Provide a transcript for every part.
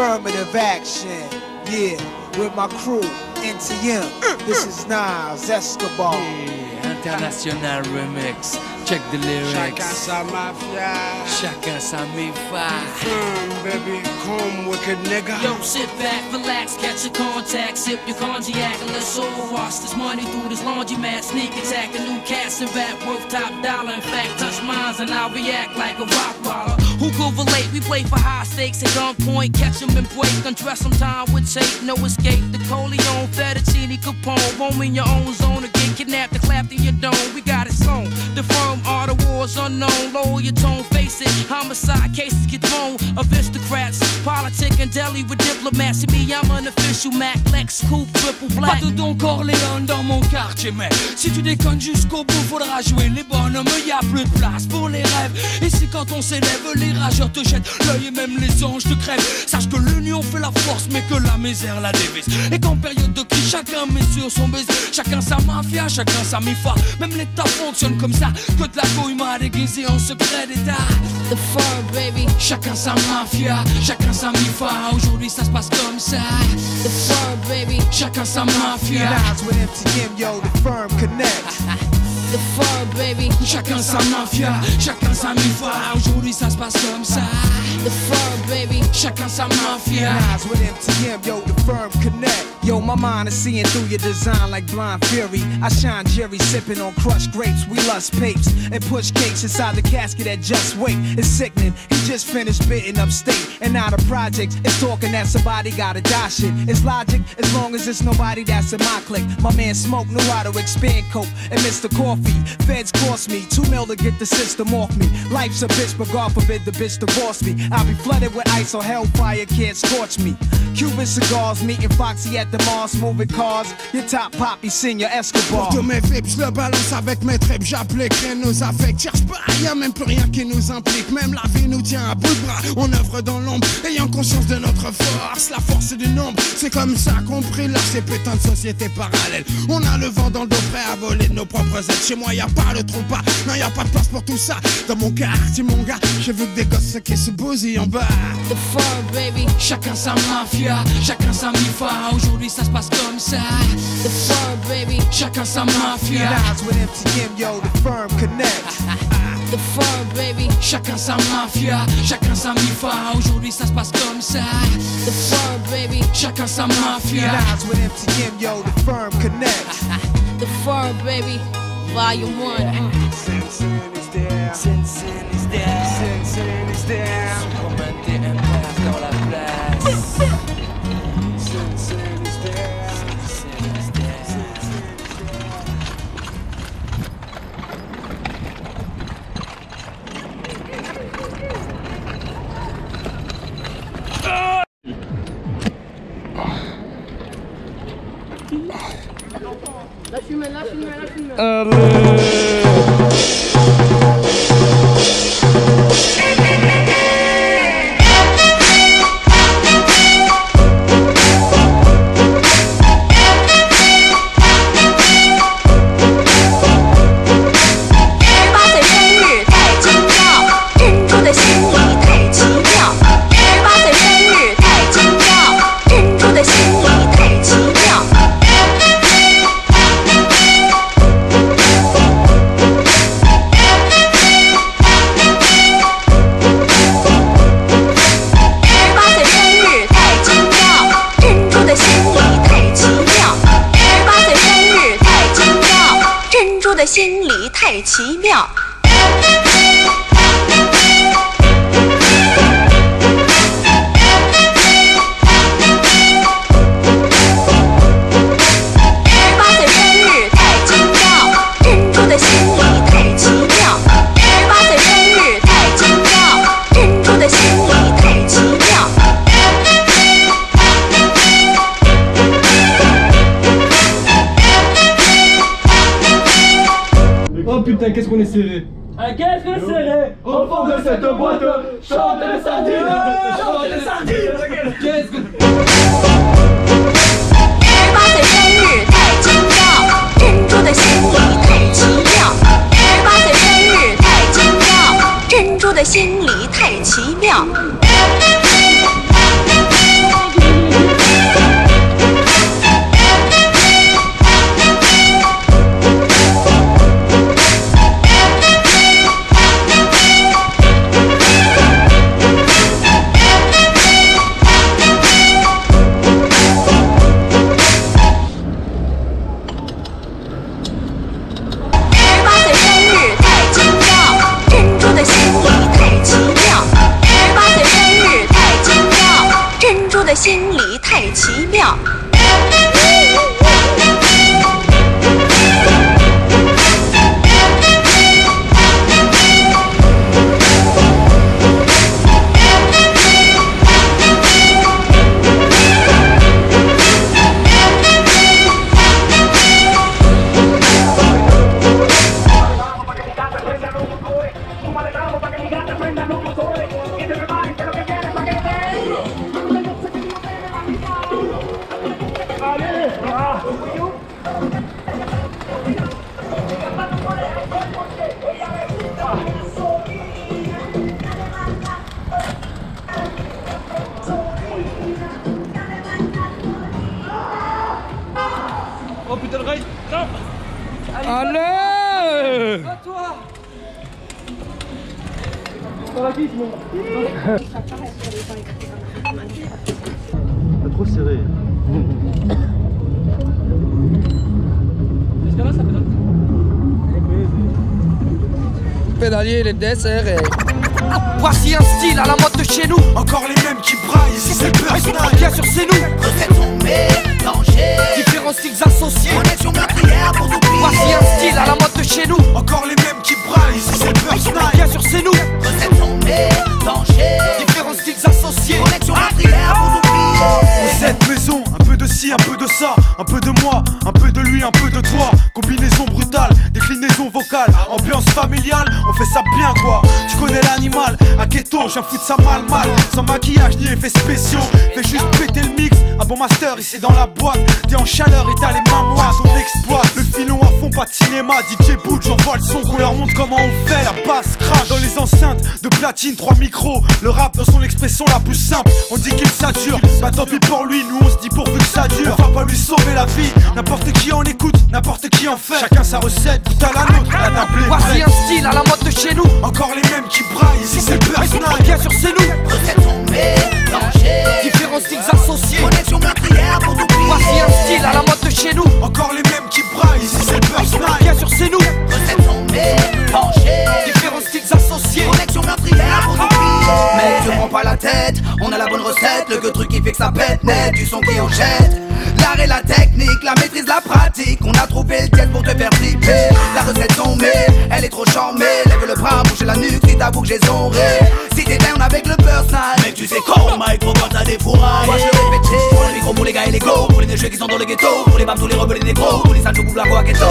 affirmative action. Yeah, with my crew, NTM. This is Nas Escobar. Yeah, international remix. Check the lyrics. Chacun sa mafia. Chacun sa mi-fa. Baby, come wicked nigga. Yo, sit back, relax, catch your contact, sip your cognac, and let's all wash this money through this laundromat. Sneak attack, a new cast and rap worth top dollar. In fact, touch mines and I'll react like a rock baller. Who could relate? We play for high stakes at gunpoint, catch them and break, undress them time with tape, no escape. The Coleon, Fettuccine, Capone, roam in your own zone or get kidnapped and clapped in your dome. We got it sewn. The firm are the wars unknown. Lower your tone, face it. Homicide cases get thrown. Aristocrats, politic and deli with diplomats. See me, I'm an official Mac, Lex, Coupe, triple black. Pas de Don Corleone dans mon quartier, mais si tu déconnes jusqu'au bout, faudra jouer les bonhommes. Y a plus de place pour les rêves. Et c'est quand on s'élève, les rageurs te jettent l'œil et même les anges te crèvent. Sache que l'union fait la force, mais que la misère la dévise. Et qu'en période de crise, chacun met sur son baiser. Chacun sa mafia, chacun sa mi-fa. Même l'État fonctionne comme ça, que de la couille m'a déguisé en secret d'État. The firm, baby. Chacun sa mafia, chacun sa mi-fa. Aujourd'hui ça se passe comme ça. The firm, baby. Chacun sa mafia. Nas with MTM, yo, the firm connects. The firm, baby. Chacun sa mafia, chacun sa mi-fa. Aujourd'hui ça se passe comme ça. The firm, baby. Chacun sa mafia. Nas with MTM, yo, the firm connect. Yo, my mind is seeing through your design like blind fury. I shine Jerry sipping on crushed grapes. We lust papes and push cakes inside the casket at Just Wait. It's sickening. He just finished spitting upstate. And now the project is talking that somebody gotta die shit. It's logic as long as it's nobody that's in my clique. My man Smoke knew how to expand coke and Mr. Coffee. Feds cost me $2 million to get the system off me. Life's a bitch, but God forbid the bitch divorce me. I'll be flooded with ice or hellfire can't scorch me. Cuban cigars, meeting Foxy at the Mars, moving cars. Your top poppy, Senior Escobar. Pour tous mes vips, je le balance avec mes tripes. J'applique rien nos affects. Cherche pas, y'a même plus rien qui nous implique. Même la vie nous tient à bout de bras. On œuvre dans l'ombre, ayant conscience de notre force. La force du nombre, c'est comme ça qu'on brille là, ces putains de sociétés parallèles. On a le vent dans le dos, prêt à voler de nos propres ailes. Chez moi, y'a pas le trompe pas. Non, y'a pas de place pour tout ça. Dans mon quartier, mon gars, j'ai vu que des gosses qui se bousillent en bas. The firm, baby. Chacun sa mafia, chacun sa mi-fa. Aujourd'hui ça se passe comme ça. The firm, baby. Chacun sa mafia. Nas with MTM, yo, the firm connects. The firm, baby. Chacun sa mafia, chacun sa mi-fa. Aujourd'hui ça se passe comme ça. The firm, baby. Chacun sa mafia. Nas with MTM, yo, the firm connects. The firm, baby. Volume 1. Sin is there. Sin is there. Sin is there. Commenter un père dans la place. Sin is there. Sin is there.心里太奇妙。18岁生日太奇妙，珍珠的心里太奇妙。18岁生日太奇妙，珍珠的心里太奇妙。Oh putain, qu'est-ce qu'on est serré! Qu'est-ce que c'est serré Au fond de cette boîte, chante les sardines! Chante les sardines! Qu'est-ce que... 18岁生日太奇妙，珍珠的心里太奇妙。18岁生日太奇妙，珍珠的心里太奇妙。Allez! Trop serré. Pédalier les desserts. Voici un style à la mode de chez nous. Encore les mêmes qui braillent, ici c'est le personnel. Bien sûr c'est nous. Recettes sont mélangées. Différents styles associés. Connexion meurtrière pour nous plier. Voici un style à la mode de chez nous. Encore les mêmes qui braillent, ici c'est le personnel. Bien sûr c'est nous. Recettes sont mélangées. Différents styles associés. Connexion meurtrière pour nous plier. Cette maison, un peu de ci, un peu de ça, un peu de moi, un peu de lui, un peu de toi. Combinaison brutale, déclinaison vocale, ambiance familiale, on fait ça bien quoi. Tu connais l'animal, à ghetto, j'en fous de ça mal. Sans maquillage ni effets spéciaux, fais juste péter le mix. Un bon master ici dans la boîte, t'es en chaleur et t'as les mains moites. On exploite le filon à fond, pas de cinéma. DJ Boot, j'envoie le son, qu'on leur montre comment on fait. La basse crache dans les enceintes de platine, 3 micros. Le rap dans son expression la plus simple, on dit qu'il sature. Bah tant pis pour lui, nous on se dit pourvu que ça dure. On va pas lui sauver la vie, n'importe qui en écoute, n'importe qui en fait. Chacun sa recette, tout à la nôtre, la table est Voici prête. un style à la mode de chez nous. Encore les mêmes qui braillent, ici c'est le personnel. Bien sûr c'est nous. Recettes sont mélangées. Différents styles associés. Connexion meurtrière pour nous plier. Voici un style à la mode de chez nous. Encore les mêmes qui braillent, ici c'est le personnel. Bien sûr c'est nous. Recettes sont mélangées. Différents styles associés. Connexion meurtrière pour nous plier. Mec, te prends pas la tête, on a la bonne recette. Le truc qui fait que ça pète net, du son qui en jette. L'art et la technique, la maîtrise, la pratique. On a trouvé le diète pour te faire flipper. La recette tombée, elle est trop charmée. Lève le bras, bouge la nuque, si t'avoues que j'ai zonré. Si t'es down avec le personal, mec tu sais quoi, micro quand t'as des fourrailles. Moi je vais répéter, pour le micro pour les gars et les go. Pour les négeux qui sont dans le ghetto, pour les babs, tous les rebelles et les négros. Pour les sancho, la à ghetto.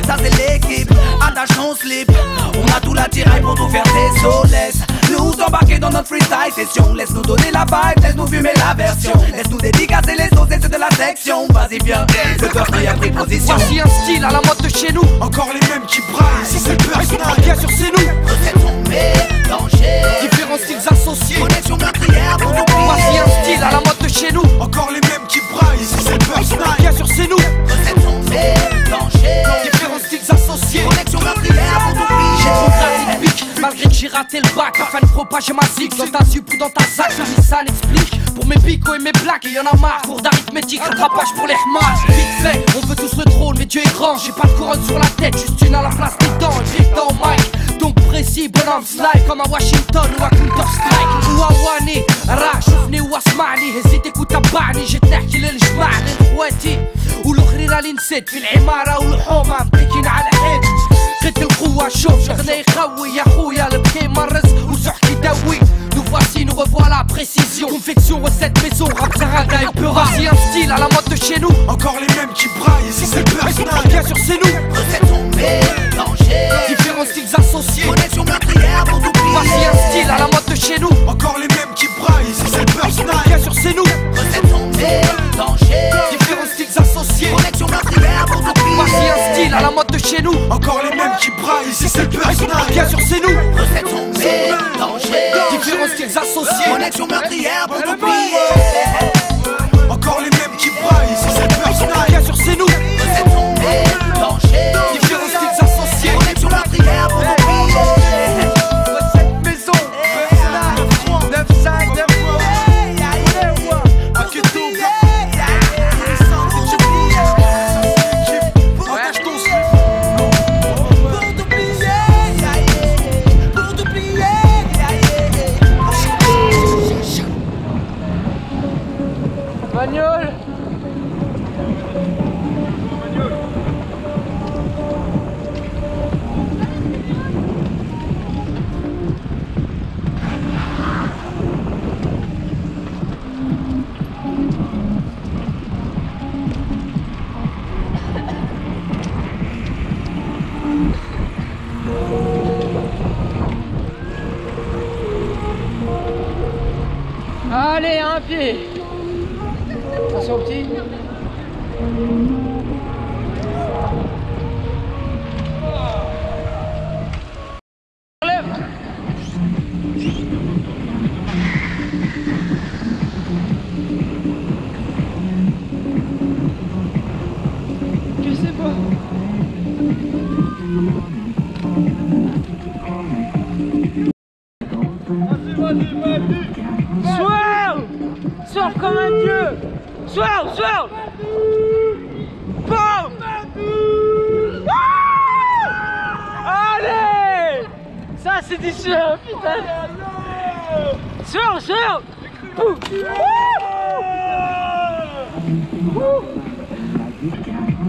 Ça c'est l'équipe, attache ton slip. On a tout l'attirail pour tout faire tes sauts. Laisse nous embarquer dans notre freestyle session. Laisse nous donner la vibe, laisse nous fumer la version. Laisse nous dédicacer les sauces et ceux de la section. Vas-y viens, le personnel a pris position. Voici un style à la mode de chez nous. Encore les mêmes qui braillent, ici c'est le personnel. Bien sûr c'est nous. Recettes sont mélangées. Différents styles associés. Connexion meurtrière pour nous plier. Voici un style à la mode de chez nous. Encore les mêmes qui braillent, ici c'est le personnel. Bien sûr c'est nous. Recettes sont mélangées. Différents styles associés. Connexion meurtrière pour nous plier. J'ai trop gratté de pique, malgré que j'ai raté le bac. Afin de propager ma zig dans ta sup ou dans ta sac. Ça l'explique. Pour mes picots et mes plaques, et y'en a marre. Cours d'arithmétique, rattrapage pour les remarques. Vite fait, on veut tous le trône, mais Dieu est grand. J'ai pas de couronne sur la tête, juste une à la place des dents. Et dans au mic, donc précis, bonhomme slide. Comme à Washington ou à Counter-Strike ou à Wani. راح شوفني واسمعني هزيت وتبعني جيت نحكي للجماعة للخواتي والاخرين اللي نسيت في العمارة والحومة مبكين على حيط قد القوة شوف شغلة يخوي يا خويا البكي مرز وسحكي يدوي. Nous voici, nous revois la précision. Confection, recette maison, rap Zaraga et Peura. Voici un style à la mode de chez nous. Encore les mêmes qui braillent, ici c'est le personnel. Bien sûr c'est nous. Recettes sont mélangées. Différents styles associés. Connexion meurtrière pour nous plier. Voici un style à la mode de chez nous. Encore les mêmes qui braillent, ici c'est le personnel. Bien sûr c'est nous. Recettes sont mélangées. Différents styles associés. Connexion meurtrière pour nous plier. Voici un style à la mode de chez nous. Encore les mêmes qui braillent, ici c'est le personnel. Bien sûr c'est nous. Recettes sont mélangées. Différents styles associés. Connexion meurtrière pour nous plier. Encore les mêmes qui braillent, ici c'est le personnel. Bien sûr c'est nous. Recettes sont mélangées. Différents styles associés. Connexion meurtrière pour nous plier. Recette maison. 9-5, 9 À ghetto, partage ton slip. Magnol. Allez, un pied. Attention petit. Relève. Je sais pas. Surfe comme un dieu. Surfe, surfe. Boum. Allez. Ça c'est du surf, putain. Surfe, surfe.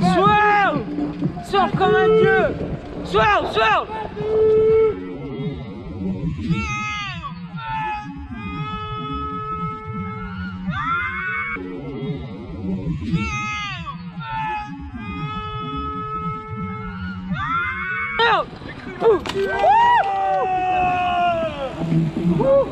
Surfe. Surfe comme un dieu. Surfe, surfe. Woo!